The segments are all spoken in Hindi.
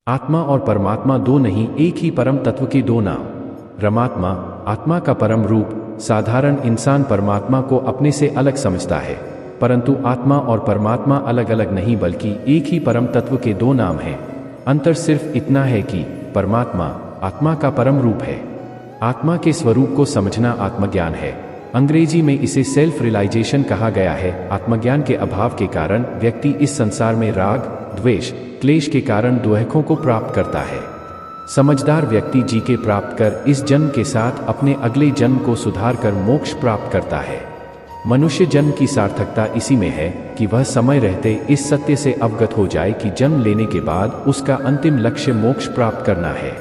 आत्मा और परमात्मा दो नहीं, एक ही परम तत्व के दो नाम। रमात्मा, आत्मा का परम रूप। साधारण इंसान परमात्मा को अपने से अलग समझता है, परंतु आत्मा और परमात्मा अलग अलग नहीं बल्कि एक ही परम तत्व के दो नाम हैं। अंतर सिर्फ इतना है कि परमात्मा आत्मा का परम रूप है। आत्मा के स्वरूप को समझना आत्मज्ञान है। अंग्रेजी में इसे सेल्फ रियलाइजेशन कहा गया है। आत्मज्ञान के अभाव के कारण व्यक्ति इस संसार में राग, द्वेष, क्लेश के कारण दुःखों को प्राप्त करता है। समझदार व्यक्ति जी के प्राप्त कर इस जन्म के साथ अपने अगले जन्म को सुधार कर मोक्ष प्राप्त करता है। मनुष्य जन्म की सार्थकता इसी में है कि वह समय रहते इस सत्य से अवगत हो जाए कि जन्म लेने के बाद उसका अंतिम लक्ष्य मोक्ष प्राप्त करना है।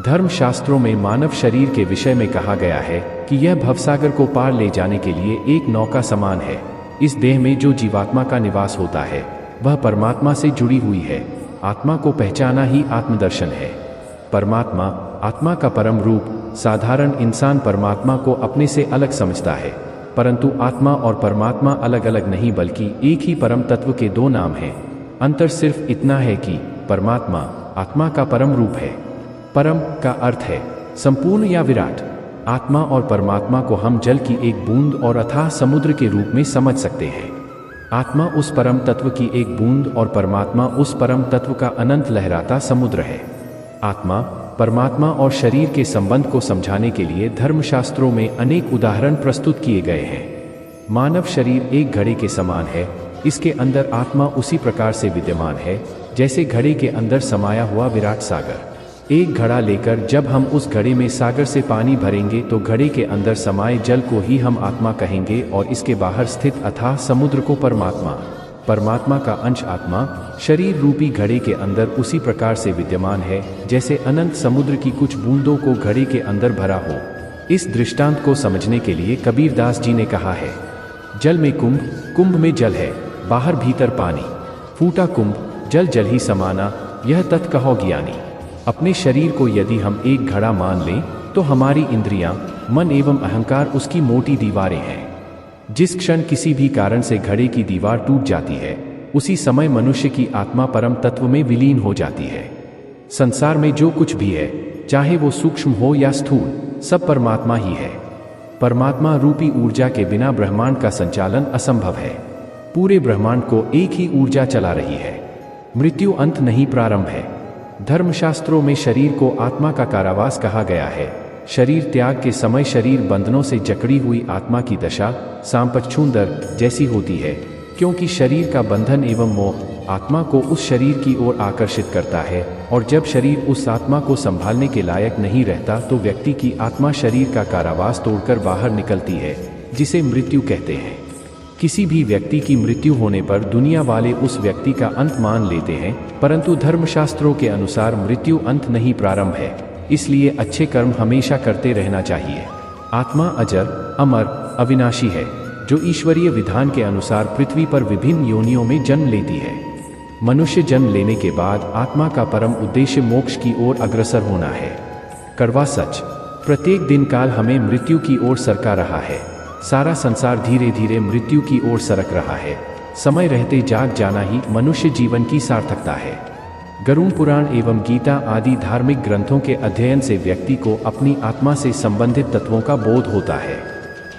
धर्मशास्त्रों में मानव शरीर के विषय में कहा गया है कि यह भवसागर को पार ले जाने के लिए एक नौका समान है। इस देह में जो जीवात्मा का निवास होता है वह परमात्मा से जुड़ी हुई है। आत्मा को पहचाना ही आत्मदर्शन है। परमात्मा आत्मा का परम रूप। साधारण इंसान परमात्मा को अपने से अलग समझता है, परंतु आत्मा और परमात्मा अलग अलग नहीं बल्कि एक ही परम तत्व के दो नाम हैं। अंतर सिर्फ इतना है कि परमात्मा आत्मा का परम रूप है। परम का अर्थ है संपूर्ण या विराट। आत्मा और परमात्मा को हम जल की एक बूंद और अथाह समुद्र के रूप में समझ सकते हैं। आत्मा उस परम तत्व की एक बूंद और परमात्मा उस परम तत्व का अनंत लहराता समुद्र है। आत्मा, परमात्मा और शरीर के संबंध को समझाने के लिए धर्मशास्त्रों में अनेक उदाहरण प्रस्तुत किए गए हैं। मानव शरीर एक घड़े के समान है। इसके अंदर आत्मा उसी प्रकार से विद्यमान है जैसे घड़े के अंदर समाया हुआ विराट सागर। एक घड़ा लेकर जब हम उस घड़े में सागर से पानी भरेंगे तो घड़े के अंदर समाये जल को ही हम आत्मा कहेंगे और इसके बाहर स्थित अथाह समुद्र को परमात्मा। परमात्मा का अंश आत्मा शरीर रूपी घड़े के अंदर उसी प्रकार से विद्यमान है जैसे अनंत समुद्र की कुछ बूंदों को घड़े के अंदर भरा हो। इस दृष्टांत को समझने के लिए कबीरदास जी ने कहा है, जल में कुंभ, कुंभ में जल है, बाहर भीतर पानी। फूटा कुंभ, जल जल ही समाना, यह तत् कहो ज्ञानी। अपने शरीर को यदि हम एक घड़ा मान लें तो हमारी इंद्रियां, मन एवं अहंकार उसकी मोटी दीवारें हैं। जिस क्षण किसी भी कारण से घड़े की दीवार टूट जाती है उसी समय मनुष्य की आत्मा परम तत्व में विलीन हो जाती है। संसार में जो कुछ भी है, चाहे वो सूक्ष्म हो या स्थूल, सब परमात्मा ही है। परमात्मा रूपी ऊर्जा के बिना ब्रह्मांड का संचालन असंभव है। पूरे ब्रह्मांड को एक ही ऊर्जा चला रही है। मृत्यु अंत नहीं, प्रारंभ है। धर्मशास्त्रों में शरीर को आत्मा का कारावास कहा गया है। शरीर त्याग के समय शरीर बंधनों से जकड़ी हुई आत्मा की दशा सांपच्छूंदर जैसी होती है, क्योंकि शरीर का बंधन एवं मोह आत्मा को उस शरीर की ओर आकर्षित करता है, और जब शरीर उस आत्मा को संभालने के लायक नहीं रहता तो व्यक्ति की आत्मा शरीर का कारावास तोड़कर बाहर निकलती है, जिसे मृत्यु कहते हैं। किसी भी व्यक्ति की मृत्यु होने पर दुनिया वाले उस व्यक्ति का अंत मान लेते हैं, परंतु धर्मशास्त्रों के अनुसार मृत्यु अंत नहीं, प्रारंभ है। इसलिए अच्छे कर्म हमेशा करते रहना चाहिए। आत्मा अजर, अमर, अविनाशी है, जो ईश्वरीय विधान के अनुसार पृथ्वी पर विभिन्न योनियों में जन्म लेती है। मनुष्य जन्म लेने के बाद आत्मा का परम उद्देश्य मोक्ष की ओर अग्रसर होना है। कड़वा सच, प्रत्येक दिन काल हमें मृत्यु की ओर सरका रहा है। सारा संसार धीरे धीरे मृत्यु की ओर सरक रहा है। समय रहते जाग जाना ही मनुष्य जीवन की सार्थकता है। गरुड़ पुराण एवं गीता आदि धार्मिक ग्रंथों के अध्ययन से व्यक्ति को अपनी आत्मा से संबंधित तत्वों का बोध होता है।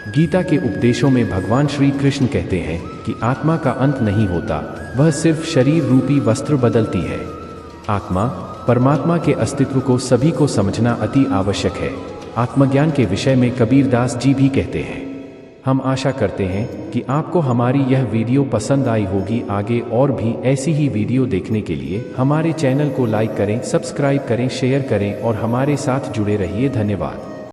गीता के उपदेशों में भगवान श्री कृष्ण कहते हैं कि आत्मा का अंत नहीं होता, वह सिर्फ शरीर रूपी वस्त्र बदलती है। आत्मा, परमात्मा के अस्तित्व को सभी को समझना अति आवश्यक है। आत्मज्ञान के विषय में कबीरदास जी भी कहते हैं। हम आशा करते हैं कि आपको हमारी यह वीडियो पसंद आई होगी। आगे और भी ऐसी ही वीडियो देखने के लिए हमारे चैनल को लाइक करें, सब्सक्राइब करें, शेयर करें और हमारे साथ जुड़े रहिए। धन्यवाद।